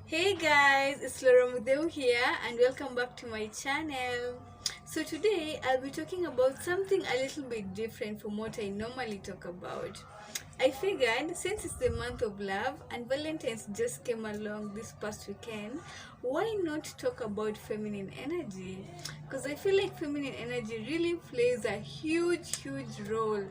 Hey guys, it's Laura Mudeu here and welcome back to my channel. So today I'll be talking about something a little bit different from what I normally talk about. I figured since it's the month of love and Valentine's just came along this past weekend, why not talk about feminine energy? Because I feel like feminine energy really plays a huge role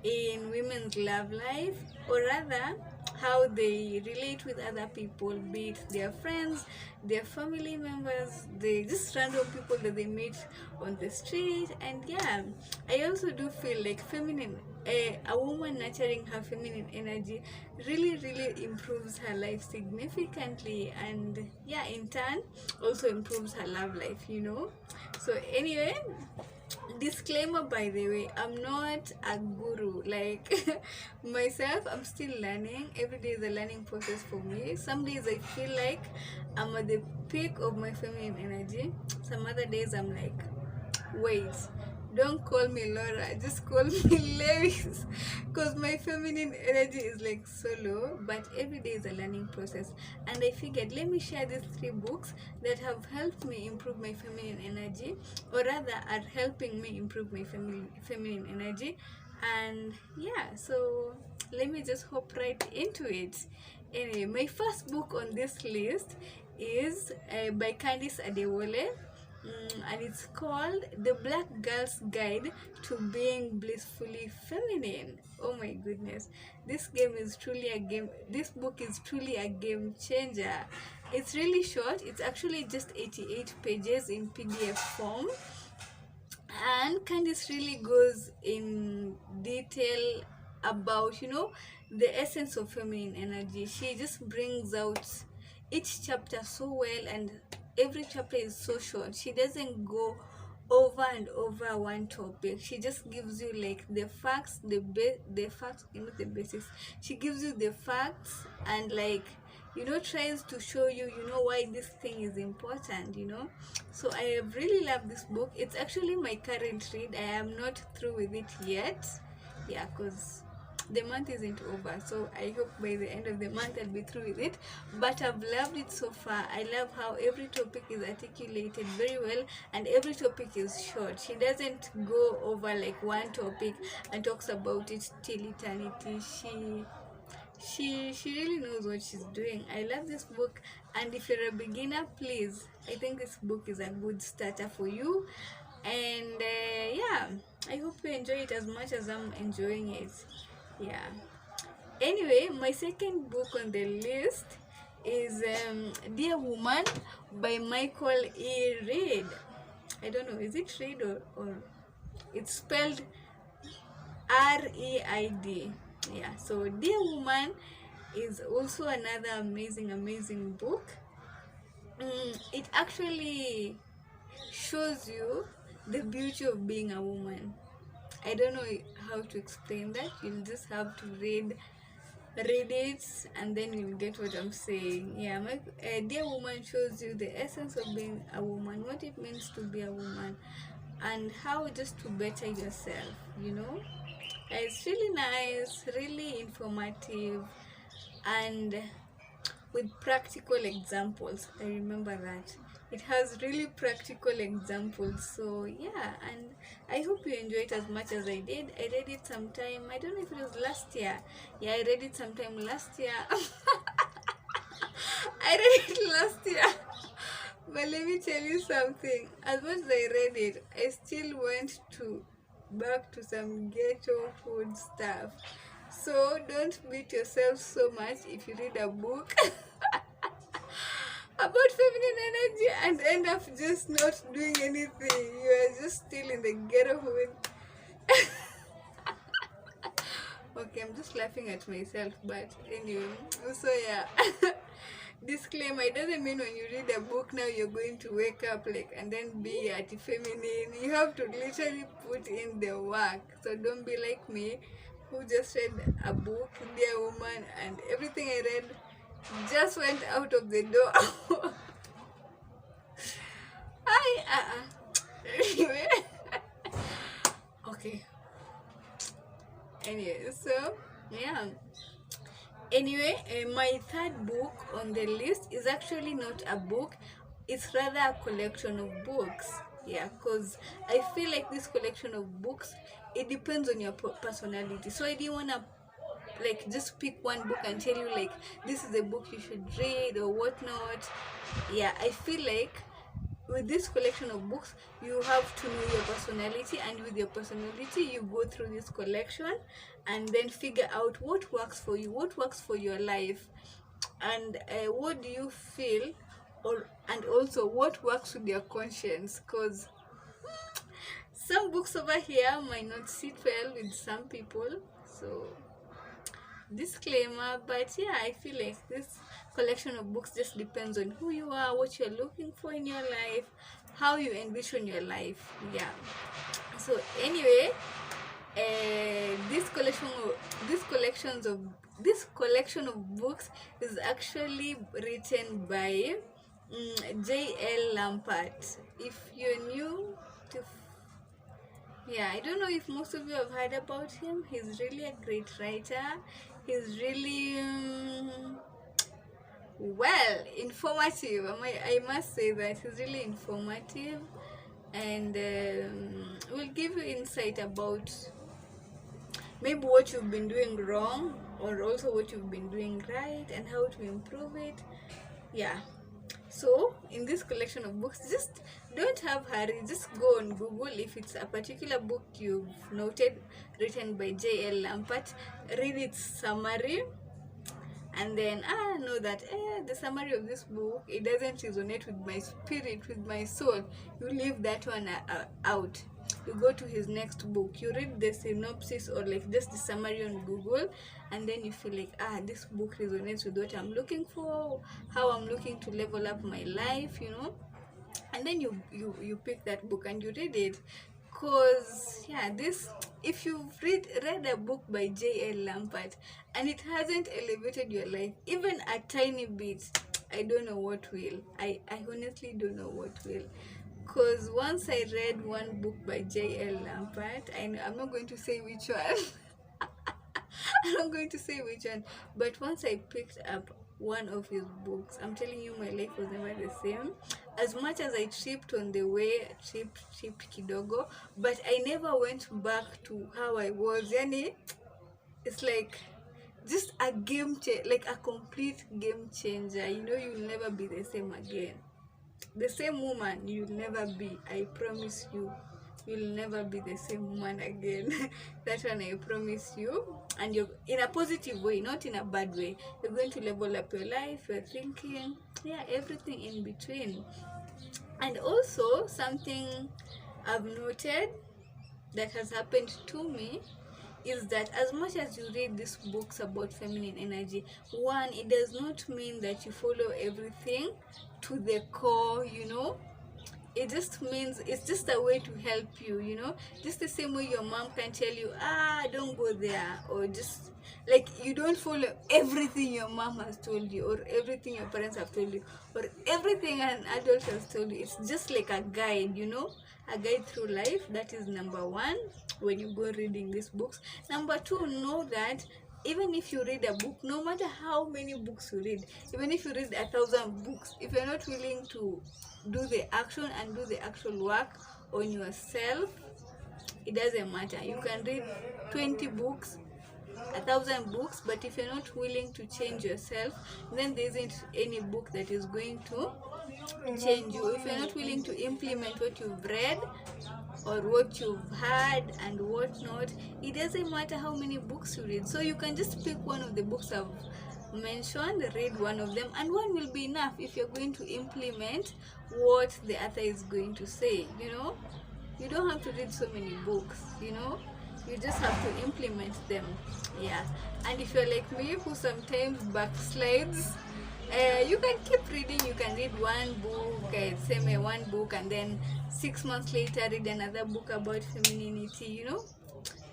in women's love life, or rather how they relate with other people, be it their friends, their family members, they just random people that they meet on the street. And yeah, I also do feel like a woman nurturing her feminine energy really improves her life significantly, and yeah, in turn also improves her love life. So anyway, disclaimer, by the way, I'm not a guru like myself. I'm still learning. Every day is a learning process for me. Some days I feel like I'm at the peak of my feminine energy. Some other days I'm like, wait, don't call me Laura, just call me Lewis, because my feminine energy is like so low. But every day is a learning process, and I figured let me share these three books that have helped me improve my feminine energy, or rather are helping me improve my feminine energy. And yeah, so let me just hop right into it. Anyway, my first book on this list is by Candice Adewale, and it's called The Black Girl's Guide to Being Blissfully Feminine. Oh my goodness, this book is truly a game changer. It's really short. It's actually just 88 pages in PDF form, and Candice really goes in detail about the essence of feminine energy. She just brings out each chapter so well, and every chapter is so short. She doesn't go over and over one topic. She just gives you like the facts, the facts, not the basics. She gives you the facts, and like tries to show you why this thing is important. So I have really loved this book. It's actually my current read. I am not through with it yet. Yeah, because the month isn't over, so I hope by the end of the month I'll be through with it. But I've loved it so far. I love how every topic is articulated very well, and every topic is short. She doesn't go over like one topic and talks about it till eternity. She really knows what she's doing. I love this book, and if you're a beginner, please, I think this book is a good starter for you. And yeah, I hope you enjoy it as much as I'm enjoying it. Yeah. Anyway, my second book on the list is Dear Woman by Michael E. Reid. I don't know, is it Reid or it's spelled Reid? Yeah, so Dear Woman is also another amazing book. It actually shows you the beauty of being a woman. I don't know how to explain that. You'll just have to read it, and then you'll get what I'm saying. Yeah, my Dear Woman shows you the essence of being a woman, what it means to be a woman, and how just to better yourself. It's really nice, really informative, and with practical examples. I remember that it has really practical examples. So yeah, and I hope you enjoy it as much as I did. I read it sometime, I don't know if it was last year. Yeah, I read it sometime last year. I read it last year. But let me tell you something, as much as I read it, I still went back to some ghetto food stuff. So don't beat yourself so much if you read a book about feminine energy and end up just not doing anything. You are just still in the ghetto hood. Okay, I'm just laughing at myself, but anyway, so yeah. Disclaimer, it doesn't mean when you read a book now you're going to wake up like and then be anti-feminine. You have to literally put in the work. So don't be like me, who just read a book, Dear Woman, and everything I read just went out of the door. Anyway. Okay. Anyway, so yeah. Anyway, my third book on the list is actually not a book, it's rather a collection of books. Yeah, because I feel like this collection of books, it depends on your personality. So I didn't want to like just pick one book and tell you like this is the book you should read or whatnot. Yeah, I feel like with this collection of books you have to know your personality, and with your personality you go through this collection and then figure out what works for you, what works for your life, and what do you feel, or and also what works with your conscience, because some books over here might not sit well with some people. So disclaimer, but yeah, I feel like this collection of books just depends on who you are, what you're looking for in your life, how you envision your life. Yeah, so anyway, this collection of books is actually written by J.L. Lampert. If you're new to yeah, I don't know if most of you have heard about him. He's really a great writer. He's really well informative. I must say that he's really informative, and will give you insight about maybe what you've been doing wrong, or also what you've been doing right, and how to improve it. Yeah, so in this collection of books, just don't have hurry, just go on Google. If it's a particular book you've noted written by J.L. Lampert, read its summary, and then know that the summary of this book, it doesn't resonate with my spirit, with my soul. You leave that one out. You go to his next book, you read the synopsis or like just the summary on Google, and then you feel like this book resonates with what I'm looking for, how I'm looking to level up my life, and then you pick that book and you read it. Because yeah, this, if you've read a book by J.L. Lampert and it hasn't elevated your life even a tiny bit, I don't know what will. I honestly don't know what will. Because once I read one book by J.L. Lampert, I'm not going to say which one. I'm not going to say which one, but once I picked up one of his books, I'm telling you, my life was never the same. As much as I tripped on the way, tripped kidogo, but I never went back to how I was. Yani, it's like just a like a complete game changer. You'll never be the same again. The same woman you'll never be. I promise you. You'll never be the same woman again. That one I promise you. And you're in a positive way, not in a bad way. You're going to level up your life, your thinking, everything in between. And also something I've noted that has happened to me is that as much as you read these books about feminine energy, one, it does not mean that you follow everything to the core. It just means it's just a way to help you, just the same way your mom can tell you, don't go there, or just like you don't follow everything your mom has told you, or everything your parents have told you, or everything an adult has told you. It's just like a guide, a guide through life. That is number one when you go reading these books. Number two, know that even if you read a book, no matter how many books you read, even if you read 1,000 books, if you're not willing to do the action and do the actual work on yourself, it doesn't matter. You can read 20 books, 1,000 books, but if you're not willing to change yourself, then there isn't any book that is going to change you. If you're not willing to implement what you've read or what you've heard and whatnot, it doesn't matter how many books you read. So you can just pick one of the books I've mentioned, read one of them, and one will be enough if you're going to implement what the author is going to say. You don't have to read so many books. You just have to implement them. And if you're like me, who sometimes backslides, you can keep reading. You can read one book, say one book, and then 6 months later read another book about femininity,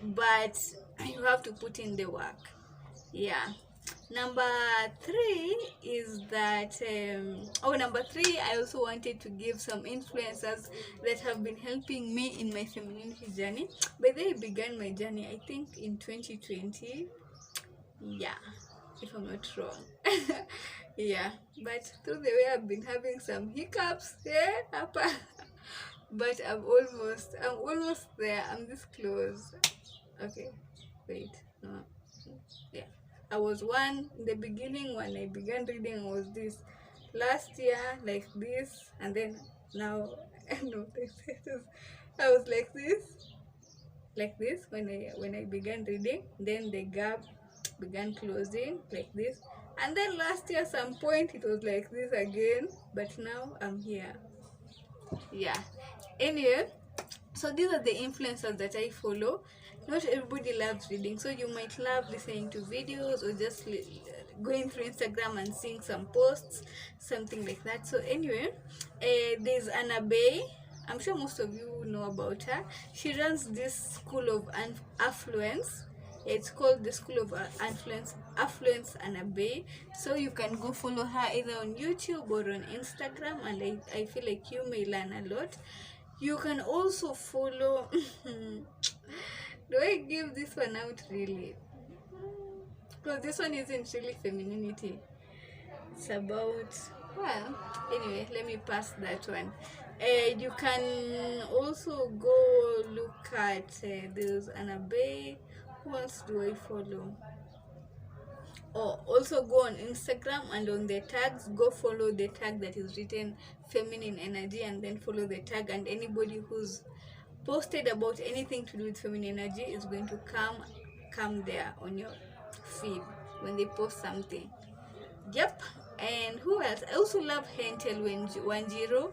but you have to put in the work. Number three is that number three, I also wanted to give some influencers that have been helping me in my femininity journey. But they began my journey, I think, in 2020. if I'm not wrong. Yeah, but through the way I've been having some hiccups, yeah, but I'm almost there. I'm this close. Okay, wait, no, yeah. I was one in the beginning when I began reading. I was this last year like this, and then now no, I was like this when I began reading. Then the gap began closing like this, and then last year some point it was like this again. But now I'm here. Yeah. Anyway, so these are the influencers that I follow. Not everybody loves reading, so you might love listening to videos or just going through Instagram and seeing some posts, something like that. So anyway, there's Anna Bay. I'm sure most of you know about her. She runs this school of affluence. It's called the School of Affluence Anna Bay. So you can go follow her either on YouTube or on Instagram, and I feel like you may learn a lot. You can also follow do I give this one out really? Because this one isn't really femininity. It's about, well, anyway, let me pass that one. You can also go look at there's Anna Bay. Who else do I follow? Or also go on Instagram, and on the tags, go follow the tag that is written feminine energy, and then follow the tag, and anybody who's posted about anything to do with feminine energy is going to come there on your feed when they post something. Yep. And who else? I also love Hentel Wanjiro.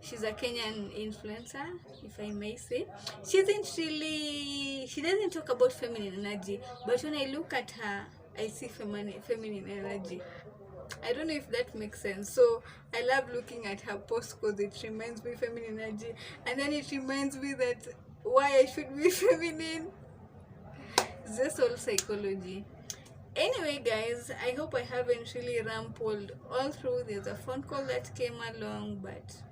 She's a Kenyan influencer, if I may say. She doesn't talk about feminine energy, but when I look at her, I see feminine energy. I don't know if that makes sense. So I love looking at her post because it reminds me feminine energy, and then it reminds me that why I should be feminine. It's just all psychology. Anyway, guys, I hope I haven't really rambled all through. There's a phone call that came along, but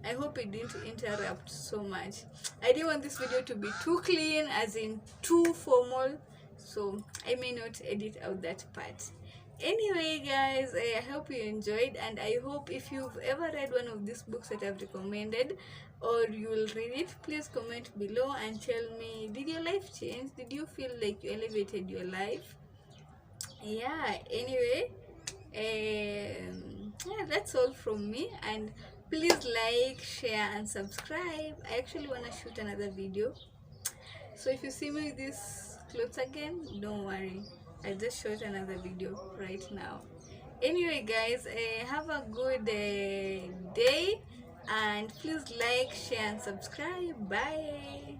I hope it didn't interrupt so much. I didn't want this video to be too clean, as in too formal, so I may not edit out that part. Anyway, guys, I hope you enjoyed, and I hope if you've ever read one of these books that I've recommended, or you will read it, please comment below and tell me, did your life change? Did you feel like you elevated your life? Yeah, anyway, yeah, that's all from me, and please like, share and subscribe. I actually want to shoot another video, so if you see me with these clothes again, don't worry, I just shot another video right now. Anyway, guys, have a good day, and please like, share and subscribe. Bye.